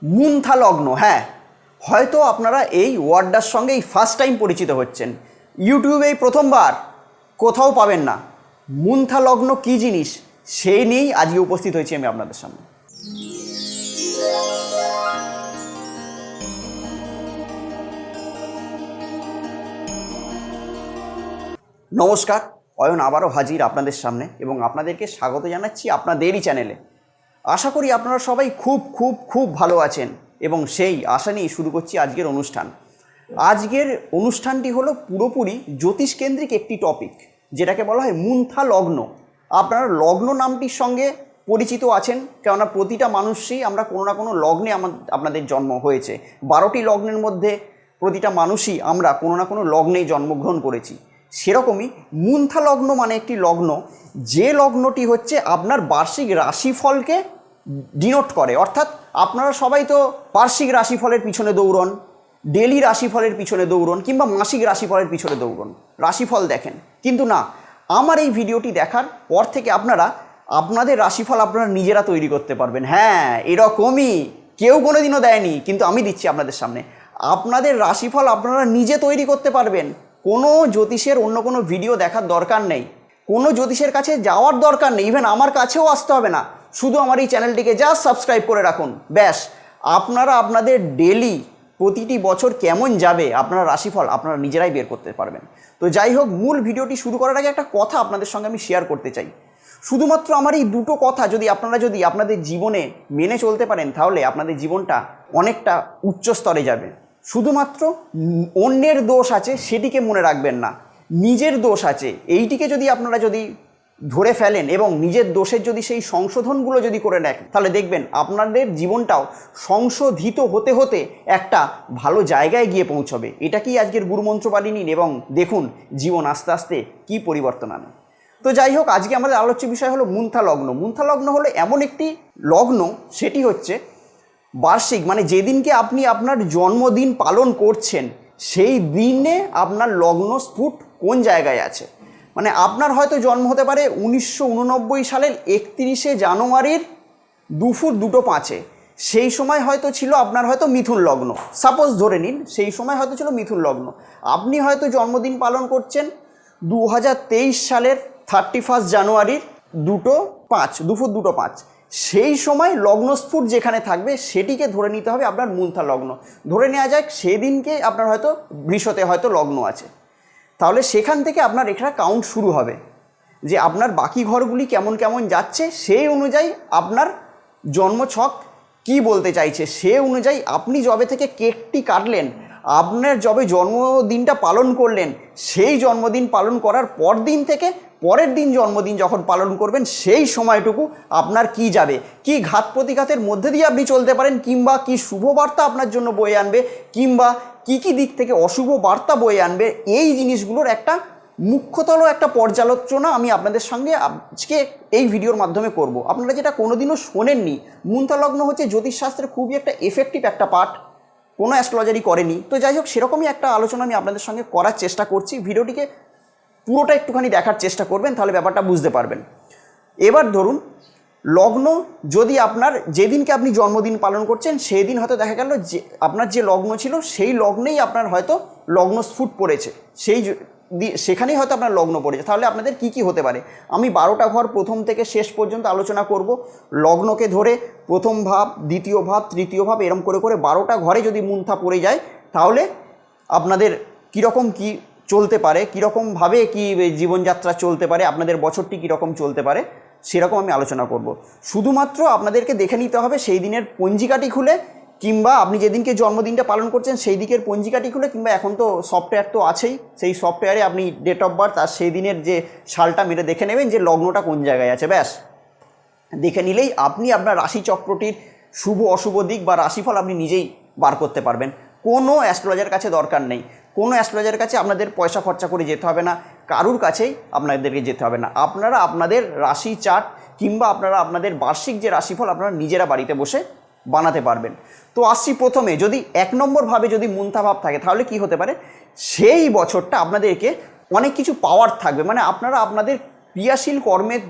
মুনথা লগ্ন, হ্যাঁ হয়তো আপনারা এই ওয়ার্ডটার সঙ্গে এই ফার্স্ট টাইম পরিচিত হচ্ছেন, ইউটিউবে এই প্রথমবার, কোথাও পাবেন না। মুনথা লগ্ন কী জিনিস সেই নিয়েই আজকে উপস্থিত হয়েছি আমি আপনাদের সামনে। নমস্কার, অয়ন আবারও হাজির আপনাদের সামনে এবং আপনাদেরকে স্বাগত জানাচ্ছি আপনাদেরই চ্যানেলে। আশা করি আপনারা সবাই খুব খুব খুব ভালো আছেন এবং সেই আশা নিয়ে শুরু করছি আজকের অনুষ্ঠান। আজকের অনুষ্ঠানটি হলো পুরোপুরি জ্যোতিষকেন্দ্রিক একটি টপিক, যেটাকে বলা হয় মুনথা লগ্ন। আপনারা লগ্ন নামটির সঙ্গে পরিচিত আছেন, কেননা প্রতিটা মানুষই আমরা কোনো না কোনো লগ্নে আপনাদের জন্ম হয়েছে। 12টি লগ্নের মধ্যে প্রতিটা মানুষই আমরা কোনো না কোনো লগ্নেই জন্মগ্রহণ করেছি। সেরকমই মুনথা লগ্ন মানে একটি লগ্ন, যে লগ্নটি হচ্ছে আপনার বার্ষিক রাশিফলকে ডিনোট করে। অর্থাৎ আপনারা সবাই তো বার্ষিক রাশিফলের পিছনে দৌড়ন, ডেলি রাশিফলের পিছনে দৌড়ন, কিংবা মাসিক রাশিফলের পিছনে দৌড়ন, রাশিফল দেখেন। কিন্তু না, আমার এই ভিডিওটি দেখার পর থেকে আপনারা আপনাদের রাশিফল আপনারা নিজেরা তৈরি করতে পারবেন। হ্যাঁ, এরকমই কেউ কোনো দিনও দেয়নি, কিন্তু আমি দিচ্ছি আপনাদের সামনে। আপনাদের রাশিফল আপনারা নিজে তৈরি করতে পারবেন। কোনো জ্যোতিষের অন্য কোনো ভিডিও দেখার দরকার নেই, কোনো জ্যোতিষের কাছে যাওয়ার দরকার নেই, ইভেন আমার কাছেও আসতে হবে না। শুধু আমার এই চ্যানেলটিকে জাস্ট সাবস্ক্রাইব করে রাখুন, ব্যাস। আপনারা আপনাদের ডেলি প্রতিটি বছর কেমন যাবে আপনারা রাশিফল আপনারা নিজেরাই বের করতে পারবেন। তো যাই হোক, মূল ভিডিওটি শুরু করার আগে একটা কথা আপনাদের সঙ্গে আমি শেয়ার করতে চাই। শুধুমাত্র আমার এই দুটো কথা আপনারা যদি আপনাদের জীবনে মেনে চলতে পারেন, তাহলে আপনাদের জীবনটা অনেকটা উচ্চ স্তরে যাবে। শুধুমাত্র অন্যের দোষ আছে সেটিকে মনে রাখবেন না, নিজের দোষ আছে এইটিকে যদি আপনারা ধরে ফেলেন এবং নিজের দোষের সেই সংশোধনগুলো করে নেন, তাহলে দেখবেন আপনাদের জীবনটাও সংশোধিত হতে হতে একটা ভালো জায়গায় গিয়ে পৌঁছবে। এটা কি আজকের গুরুমন্ত্রবাণী নিন এবং দেখুন জীবন আস্তে আস্তে কি পরিবর্তন আনে। তো যাই হোক, আজকে আমাদের আলোচ্য বিষয় হলো মুনথা লগ্ন। মুনথা লগ্ন হলো এমন একটি লগ্ন, সেটি হচ্ছে বার্ষিক, মানে যেদিনকে আপনি আপনার জন্মদিন পালন করছেন সেই দিনে আপনার লগ্ন স্ফুট কোন জায়গায় আছে। মানে আপনার হয়তো জন্ম হতে পারে 1989 সালের 31শে জানুয়ারির দুপুর 2:05, সেই সময় হয়তো ছিল আপনার হয়তো মিথুন লগ্ন। সাপোজ ধরে নিন সেই সময় হয়তো ছিল মিথুন লগ্ন। আপনি হয়তো জন্মদিন পালন করছেন 2023 সালের 31 জানুয়ারির 2:05, দুপুর 2:05। সেই সময় লগ্নস্ফুট যেখানে থাকবে সেটিকে ধরে নিতে হবে আপনার মুনথা লগ্ন। ধরে নেওয়া যাক সেদিনকে আপনার হয়তো বৃষতে হয়তো লগ্ন আছে, তাহলে সেখান থেকে আপনার এখানে কাউন্ট শুরু হবে যে আপনার বাকি ঘরগুলি কেমন কেমন যাচ্ছে, সেই অনুযায়ী আপনার জন্মছক কি বলতে চাইছে, সে অনুযায়ী আপনি যবে থেকে কেকটি কাটলেন, আপনার যবে জন্মদিনটা পালন করলেন, সেই জন্মদিন পালন করার পর দিন থেকে পরের দিন জন্মদিন যখন পালন করবেন সেই সময়টুকু আপনার কি যাবে, কি ঘাত প্রতিঘাতের মধ্যে দিয়ে আপনি চলতে পারেন, কিংবা কি শুভ বার্তা আপনার জন্য বয়ে আনবে, কিংবা কি কি দিক থেকে অশুভ বার্তা বয়ে আনবে, এই জিনিসগুলোর একটা মুখ্যতল একটা পর্যালোচনা আমি আপনাদের সঙ্গে আজকে এই ভিডিওর মাধ্যমে করব। আপনারা যেটা কোনোদিনও শোনেননি, মুনথা লগ্ন হচ্ছে জ্যোতিষশাস্ত্রের খুবই একটা এফেক্টিভ একটা পার্ট, কোনো অ্যাস্ট্রোলজারই করেনি। তো যাই হোক, সেরকমই একটা আলোচনা আমি আপনাদের সঙ্গে করার চেষ্টা করছি। ভিডিওটিকে পুরোটা একটুখানি দেখার চেষ্টা করবেন, তাহলে ব্যাপারটা বুঝতে পারবেন। এবার ধরুন, লগ্ন যদি আপনার যেদিনকে আপনি জন্মদিন পালন করছেন সেই দিন হয়তো দেখা গেল যে আপনার যে লগ্ন ছিল সেই লগ্নেই আপনার হয়তো লগ্ন স্ফুট পড়েছে, সেখানেই হয়তো আপনার লগ্ন পড়েছে। তাহলে আপনাদের কি কি হতে পারে আমি 12টা ঘর প্রথম থেকে শেষ পর্যন্ত আলোচনা করব। লগ্নকে ধরে প্রথম ভাব, দ্বিতীয় ভাব, তৃতীয় ভাব, এরম করে করে 12টা ঘরে যদি মুনথা পড়ে যায়, তাহলে আপনাদের কীরকম কি চলতে পারে, কীরকমভাবে কি জীবনযাত্রা চলতে পারে, আপনাদের বছরটি কীরকম চলতে পারে, সেরকম আমি আলোচনা করব। শুধুমাত্র আপনাদেরকে দেখে নিতে হবে সেই দিনের পঞ্জিকাটি খুলে, কিংবা আপনি যেদিনকে জন্মদিনটা পালন করছেন সেই দিকের পঞ্জিকাটি খুলে, কিংবা এখন তো সফটওয়্যার তো আছেই, সেই সফটওয়্যারে আপনি ডেট অফ বার্থ আর সেই দিনের যে সালটা মেরে দেখে নেবেন যে লগ্নটা কোন জায়গায় আছে। ব্যাস, দেখে নিলেই আপনি আপনার রাশিচক্রটির শুভ অশুভ দিক বা রাশিফল আপনি নিজেই বার করতে পারবেন। কোনো অ্যাস্ট্রোলজারের কাছে দরকার নেই, কোনো অ্যাস্ট্রোলজারের কাছে আপনাদের পয়সা খরচা করে যেতে হবে না, কারুর কাছেই আপনাদেরকে যেতে হবে না। আপনারা আপনাদের রাশি চার্ট কিংবা আপনারা আপনাদের বার্ষিক যে রাশিফল আপনারা নিজেরা বাড়িতে বসে বানাতে পারবেন। তো আসছি প্রথমে, যদি 1 নম্বরভাবে যদি মুনথা ভাব থাকে তাহলে কি হতে পারে, সেই বছরটা আপনাদেরকে অনেক কিছু পাওয়ার থাকবে, মানে আপনারা আপনাদের ক্রিয়াশীল কর্মের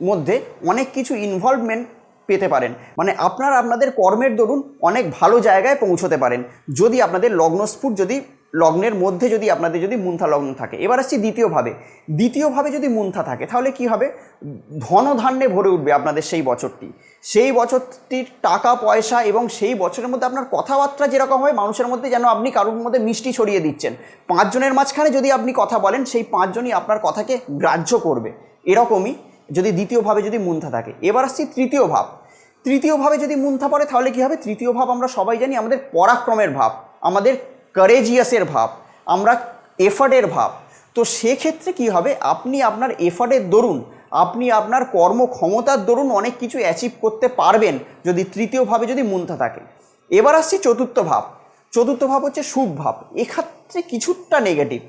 মধ্যে অনেক কিছু ইনভলভমেন্ট পেতে পারেন, মানে আপনারা আপনাদের কর্মের দরুন অনেক ভালো জায়গায় পৌঁছতে পারেন যদি আপনাদের লগ্নস্ফুট যদি লগ্নের মধ্যে যদি আপনাদের যদি মুন্থা লগ্ন থাকে। এবার আসছি দ্বিতীয়ভাবে যদি মুন্থা থাকে তাহলে কি হবে, ধনধান্যে ভরে উঠবে আপনাদের সেই বছরটির টাকা পয়সা, এবং সেই বছরের মধ্যে আপনার কথাবার্তা যেরকম হয় মানুষের মধ্যে যেন আপনি কারোর মধ্যে মিষ্টি ছড়িয়ে দিচ্ছেন। 5 জনের মাঝখানে যদি আপনি কথা বলেন সেই 5 জনই আপনার কথাকে গ্রাহ্য করবে, এরকমই যদি দ্বিতীয়ভাবে যদি মুন্থা থাকে। এবার আসছি তৃতীয়ভাবে যদি মুন্থা পড়ে তাহলে কি হবে, তৃতীয় ভাব আমরা সবাই জানি আমাদের পরাক্রমের ভাব, আমাদের কারেজিয়াসের ভাব, আমরা এফার্টের ভাব। তো সেক্ষেত্রে কি হবে, আপনি আপনার এফার্টের দরুন, আপনি আপনার কর্মক্ষমতার দরুন অনেক কিছু অ্যাচিভ করতে পারবেন যদি তৃতীয়ভাবে যদি মুন্থা থাকে। এবার আসছি চতুর্থ ভাব হচ্ছে শুভ ভাব, এক্ষেত্রে কিছুটা নেগেটিভ।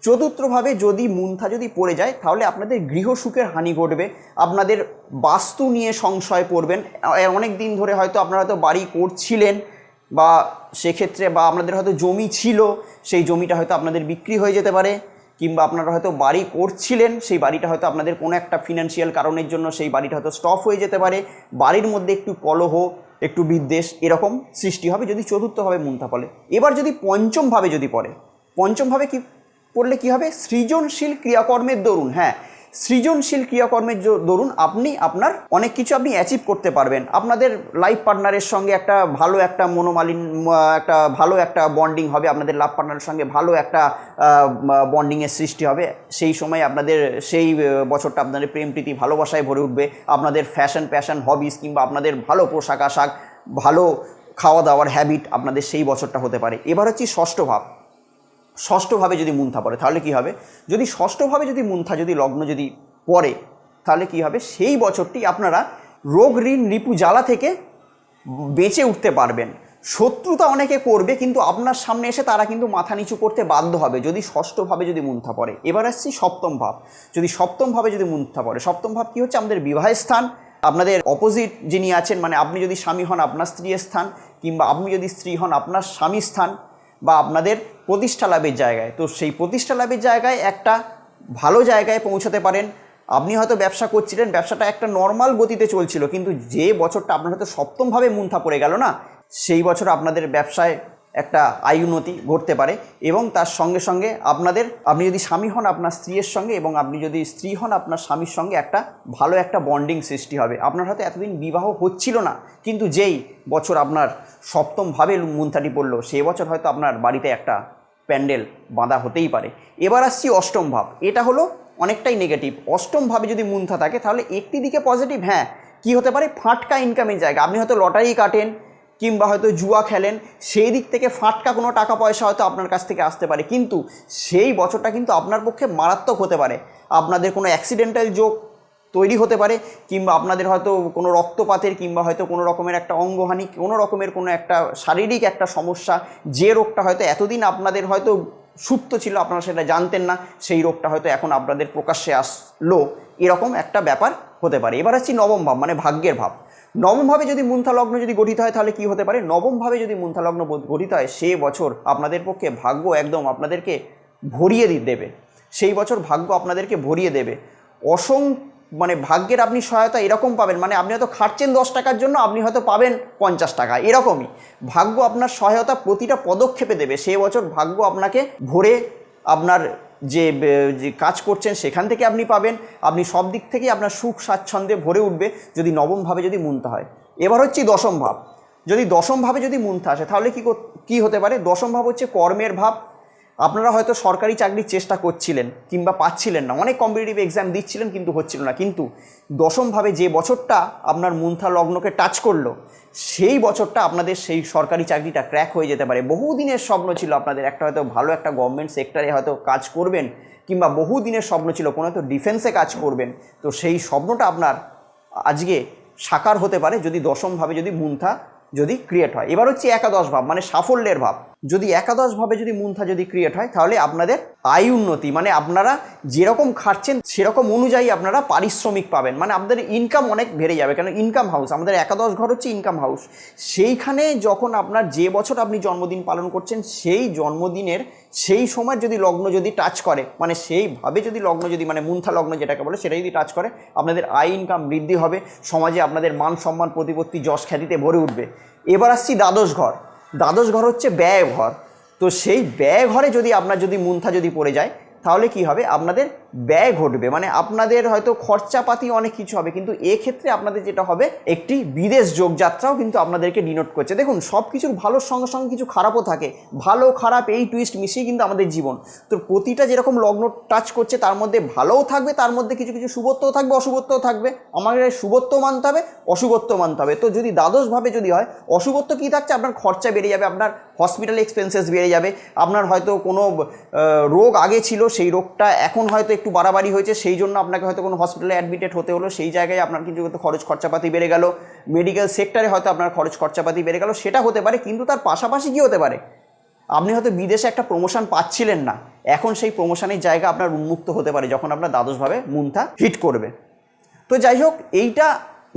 চতুর্থভাবে যদি মুন্থা যদি পড়ে যায় তাহলে আপনাদের গৃহসুখের হানি ঘটবে, আপনাদের বাস্তু নিয়ে সংশয় পড়বেন। অনেক দিন ধরে হয়তো আপনারা হয়তো বাড়ি করছিলেন বা সেক্ষেত্রে বা আপনাদের হয়তো জমি ছিল, সেই জমিটা হয়তো আপনাদের বিক্রি হয়ে যেতে পারে, কিংবা আপনারা হয়তো বাড়ি করছিলেন, সেই বাড়িটা হয়তো আপনাদের কোনো একটা ফিনান্সিয়াল কারণের জন্য সেই বাড়িটা হয়তো স্টপ হয়ে যেতে পারে, বাড়ির মধ্যে একটু কলহ, একটু বিদ্বেষ এরকম সৃষ্টি হবে যদি চতুর্থভাবে মুন্থা পড়ে। এবার যদি পঞ্চমভাবে কি পড়লে কি হবে, সৃজনশীল ক্রিয়াকর্মের দরুন, সৃজনশীল ক্রিয়াকর্মের দরুন আপনি আপনার অনেক কিছু আপনি অ্যাচিভ করতে পারবেন। আপনাদের লাইফ পার্টনারের সঙ্গে একটা ভালো একটা ভালো একটা বন্ডিং হবে, আপনাদের লাইফ পার্টনারের সঙ্গে ভালো একটা বন্ডিংয়ের সৃষ্টি হবে। সেই সময় আপনাদের সেই বছরটা আপনাদের প্রেম প্রীতি ভালোবাসায় ভরে উঠবে, আপনাদের প্যাশন হবিস কিংবা আপনাদের ভালো পোশাক আশাক, ভালো খাওয়া দাওয়ার হ্যাবিট আপনাদের সেই বছরটা হতে পারে। এবার হচ্ছে ষষ্ঠভাবে যদি মুন্থা পড়ে তাহলে কি হবে, যদি ষষ্ঠভাবে যদি মুন্থা যদি লগ্ন যদি পড়ে তাহলে কি হবে, সেই বছরটি আপনারা রোগ ঋণ রিপু জ্বালা থেকে বেঁচে উঠতে পারবেন। শত্রুতা অনেকে করবে কিন্তু আপনার সামনে এসে তারা কিন্তু মাথা নিচু করতে বাধ্য হবে যদি ষষ্ঠভাবে যদি মুন্থা পড়ে। এবার আসছি সপ্তম ভাব, যদি সপ্তমভাবে যদি মুন্থা পড়ে, সপ্তম ভাব কী হচ্ছে, আমাদের বিবাহের স্থান, আপনাদের অপোজিট যিনি আছেন, মানে আপনি যদি স্বামী হন আপনার স্ত্রীর স্থান, কিংবা আপনি যদি স্ত্রী হন আপনার স্বামীর স্থান, বা আপনাদের প্রতিষ্ঠা লাভের জায়গায়। তো সেই প্রতিষ্ঠা লাভের জায়গায় একটা ভালো জায়গায় পৌঁছাতে পারেন। আপনি হয়তো ব্যবসা করছিলেন, ব্যবসাটা একটা নর্মাল গতিতে চলছিল, কিন্তু যে বছরটা আপনার হয়তো সপ্তমভাবে মুন্থা পড়ে গেল না, সেই বছর আপনাদের ব্যবসায় একটা আয় উন্নতি ঘটতে পারে। এবং তার সঙ্গে সঙ্গে আপনি যদি স্বামী হন আপনার স্ত্রীর সঙ্গে, এবং আপনি যদি স্ত্রী হন আপনার স্বামীর সঙ্গে একটা ভালো একটা বন্ডিং সৃষ্টি হবে। আপনার হয়তো এতদিন বিবাহ হচ্ছিল না, কিন্তু যেই বছর আপনার সপ্তমভাবে মুন্থাটি পড়লো সেই বছর হয়তো আপনার বাড়িতে একটা প্যান্ডেল বাঁধা হতেই পারে। এবার আসছি অষ্টম ভাব, এটা হলো অনেকটাই নেগেটিভ। অষ্টমভাবে যদি মুন্থা থাকে তাহলে একটি দিকে পজিটিভ, কি হতে পারে, ফাটকা ইনকামের জায়গা। আপনি হয়তো লটারি কাটেন কিংবা হয়তো জুয়া খেলেন, সেই দিক থেকে ফাটকা কোনো টাকা পয়সা হয়তো আপনার কাছ থেকে আসতে পারে, কিন্তু সেই বছরটা কিন্তু আপনার পক্ষে মারাত্মক হতে পারে। আপনাদের কোনো অ্যাক্সিডেন্টাল যোগ তৈরি হতে পারে, কিংবা আপনাদের হয়তো কোনো রক্তপাতের কিংবা হয়তো কোনো রকমের একটা অঙ্গহানি, কোনো রকমের কোনো একটা শারীরিক একটা সমস্যা, যে রোগটা হয়তো এতদিন আপনাদের হয়তো সুপ্ত ছিল, আপনারা সেটা জানতেন না, সেই রোগটা হয়তো এখন আপনাদের প্রকাশ্যে আসলো, এরকম একটা ব্যাপার হতে পারে। এবার আসছি নবম ভাব, মানে ভাগ্যের ভাব। নবমভাবে যদি মুন্থা লগ্ন যদি গঠিত হয় তাহলে কি হতে পারে, নবমভাবে যদি মুন্থা লগ্ন গঠিত হয় সে বছর আপনাদের পক্ষে ভাগ্য একদম আপনাদেরকে ভরিয়ে দেবে, সেই বছর ভাগ্য আপনাদেরকে ভরিয়ে দেবে। মানে ভাগ্যের আপনি সহায়তা এরকম পাবেন, মানে আপনি হয়তো খাটছেন 10 টাকার জন্য, আপনি হয়তো পাবেন 50 টাকা, এরকমই ভাগ্য আপনার সহায়তা প্রতিটা পদক্ষেপে দেবে। সেই বছর ভাগ্য আপনাকে ভরে আপনার যে কাজ করছেন সেখান থেকে আপনি পাবেন, আপনি সব দিক থেকেই আপনার সুখ স্বাচ্ছন্দ্যে ভরে উঠবে যদি নবমভাবে যদি মুন্থা হয়। এবার হচ্ছে দশম ভাব, যদি দশমভাবে যদি মুন্থা আসে তাহলে কি হতে পারে, দশম ভাব হচ্ছে কর্মের ভাব। আপনারা হয়তো সরকারি চাকরির চেষ্টা করছিলেন কিংবা পাচ্ছিলেন না, অনেক কম্পিটিটিভ এক্সাম দিচ্ছিলেন কিন্তু হচ্ছিল না, কিন্তু দশমভাবে যে বছরটা আপনার মুন্থা লগ্নকে টাচ করলো সেই বছরটা আপনাদের সেই সরকারি চাকরিটা ক্র্যাক হয়ে যেতে পারে। বহুদিনের স্বপ্ন ছিল আপনাদের একটা হয়তো ভালো একটা গভর্নমেন্ট সেক্টরে হয়তো কাজ করবেন, কিংবা বহুদিনের স্বপ্ন ছিল কোনো হয়তো ডিফেন্সে কাজ করবেন, তো সেই স্বপ্নটা আপনার আজকে সাকার হতে পারে যদি দশমভাবে যদি মুন্থা যদি ক্রিয়েট হয়। এবার হচ্ছে একাদশ ভাব, মানে সাফল্যের ভাব। যদি একাদশভাবে যদি মুন্থা যদি ক্রিয়েট হয় তাহলে আপনাদের আয় উন্নতি, মানে আপনারা যেরকম খাটছেন সেরকম অনুযায়ী আপনারা পারিশ্রমিক পাবেন, মানে আপনাদের ইনকাম অনেক বেড়ে যাবে। কারণ ইনকাম হাউস, আমাদের একাদশ ঘর হচ্ছে ইনকাম হাউস। সেইখানে যখন আপনার যে বছর আপনি জন্মদিন পালন করছেন সেই জন্মদিনের সেই সময় যদি লগ্ন যদি টাচ করে, মানে সেইভাবে যদি লগ্ন যদি মানে মুন্থা লগ্ন যেটাকে বলে সেটা যদি টাচ করে, আপনাদের আয় ইনকাম বৃদ্ধি হবে, সমাজে আপনাদের মান সম্মান প্রতিপত্তি যশ খ্যাতিতে ভরে উঠবে। এবার আসছি দ্বাদশ ঘর। দ্বাদশ ঘর হচ্ছে ব্যয় ঘর। তো সেই ব্যয় ঘরে যদি আপনার যদি মুন্থা যদি পড়ে যায় তাহলে কি হবে, আপনাদের ব্যয় ঘটবে, মানে আপনাদের হয়তো খরচাপাতি অনেক কিছু হবে, কিন্তু এক্ষেত্রে আপনাদের যেটা হবে একটি বিদেশ যোগযাত্রাও কিন্তু আপনাদেরকে ডিনোট করছে। দেখুন সব কিছুর ভালোর সঙ্গে সঙ্গে কিছু খারাপও থাকে, ভালো খারাপ এই টুইস্ট মিশিয়ে কিন্তু আমাদের জীবন। তো প্রতিটা যেরকম লগ্ন টাচ করছে তার মধ্যে ভালোও থাকবে, তার মধ্যে কিছু কিছু শুভত্বও থাকবে, অশুভত্বও থাকবে। আমাদের শুভত্ব মানতে হবে, অশুভত্ব মানতে হবে। তো যদি দ্বাদশভাবে যদি হয়, অশুভত্ব কী থাকছে, আপনার খরচা বেড়ে যাবে, আপনার হসপিটাল এক্সপেন্সেস বেড়ে যাবে, আপনার হয়তো কোনো রোগ আগে ছিল সেই রোগটা এখন হয়তো একটু বাড়াবাড়ি হয়েছে, সেই জন্য আপনাকে হয়তো কোনো হসপিটালে অ্যাডমিটেড হতে হলো, সেই জায়গায় আপনার কিছু হয়তো খরচ খরচাপাতি বেড়ে গেল, মেডিকেল সেক্টরে হয়তো আপনার খরচ খরচাপাতি বেড়ে গেল, সেটা হতে পারে। কিন্তু তার পাশাপাশি কী হতে পারে, আপনি হয়তো বিদেশে একটা প্রমোশন পাচ্ছিলেন না, এখন সেই প্রমোশনের জায়গা আপনার উন্মুক্ত হতে পারে যখন আপনার দ্বাদশভাবে মুন্থা হিট করবে। তো যাই হোক, এইটা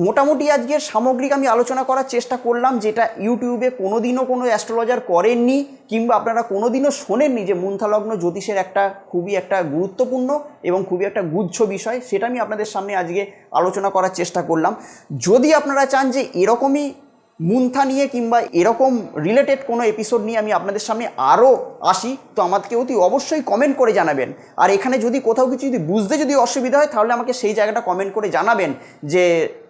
মোটামুটি আজকের সামগ্রিক আমি আলোচনা করার চেষ্টা করলাম, যেটা ইউটিউবে কোনোদিনও কোনো অ্যাস্ট্রোলজার করেননি কিংবা আপনারা কোনোদিনও শোনেননি, যে মুন্থা লগ্ন জ্যোতিষের একটা খুবই একটা গুরুত্বপূর্ণ এবং খুবই একটা গুচ্ছ বিষয়, সেটা আমি আপনাদের সামনে আজকে আলোচনা করার চেষ্টা করলাম। যদি আপনারা চান যে এরকমই মুন্থা নিয়ে কিংবা এরকম রিলেটেড কোনো এপিসোড নিয়ে আমি আপনাদের সামনে আরও আসি, তো আমাকে অতি অবশ্যই কমেন্ট করে জানাবেন। আর এখানে যদি কোথাও কিছু যদি বুঝতে যদি অসুবিধা হয় তাহলে আমাকে সেই জায়গাটা কমেন্ট করে জানাবেন যে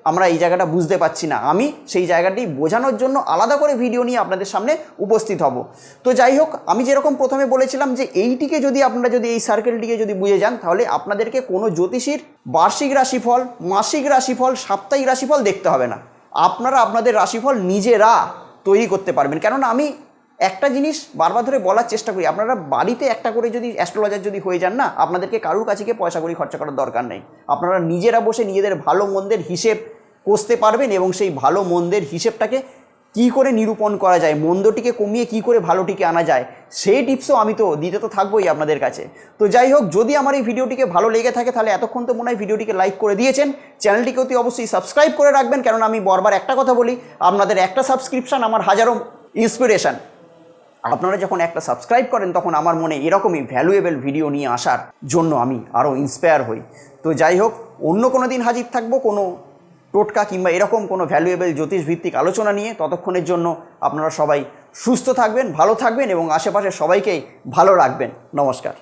আমরা এই জায়গাটা বুঝতে পারছি না, আমি সেই জায়গাটি বোঝানোর জন্য আলাদা করে ভিডিও নিয়ে আপনাদের সামনে উপস্থিত হব। তো যাই হোক, আমি যেরকম প্রথমে বলেছিলাম যে এইটিকে যদি আপনারা যদি এই সার্কেলটিকে যদি বুঝে যান তাহলে আপনাদেরকে কোনো জ্যোতিষীর বার্ষিক রাশিফল, মাসিক রাশিফল, সাপ্তাহিক রাশিফল দেখতে হবে না, আপনারা আপনাদের রাশিফল নিজেরা তৈরি করতে পারবেন। কেননা আমি একটা জিনিস বারবার ধরে বলার চেষ্টা করি, আপনারা বাড়িতে একটা করে যদি অ্যাস্ট্রোলজার যদি হয়ে যান না, আপনাদেরকে কারুর কাছে গিয়ে পয়সা করি খরচা করার দরকার নেই। আপনারা নিজেরা বসে নিজেদের ভালো মন্দের হিসেব কষতে পারবেন এবং সেই ভালো মন্দের হিসেবটাকে কী করে নিরূপণ করা যায়, মন্দটিকে কমিয়ে কী করে ভালোটিকে আনা যায়, সেই টিপসও আমি তো দিতে তো থাকবোই আপনাদের কাছে। তো যাই হোক, যদি আমার এই ভিডিওটিকে ভালো লেগে থাকে তাহলে এতক্ষণ তো মনে হয় ভিডিওটিকে লাইক করে দিয়েছেন, চ্যানেলটিকে অতি অবশ্যই সাবস্ক্রাইব করে রাখবেন, কেননা আমি বারবার একটা কথা বলি, আপনাদের একটা সাবস্ক্রিপশান আমার হাজারো ইন্সপিরেশান। আপনারা যখন একটা সাবস্ক্রাইব করেন তখন আমার মনে এরকমই ভ্যালুয়েবল ভিডিও নিয়ে আসার জন্য আমি আরও ইন্সপায়ার হই। তো যাই হোক, অন্য কোনো দিন হাজির থাকবো কোনো টোটকা কিংবা এরকম কোনো ভ্যালুয়েবল জ্যোতিষভিত্তিক আলোচনা নিয়ে। ততক্ষণের জন্য আপনারা সবাই সুস্থ থাকবেন, ভালো থাকবেন এবং আশেপাশের সবাইকেই ভালো রাখবেন। নমস্কার।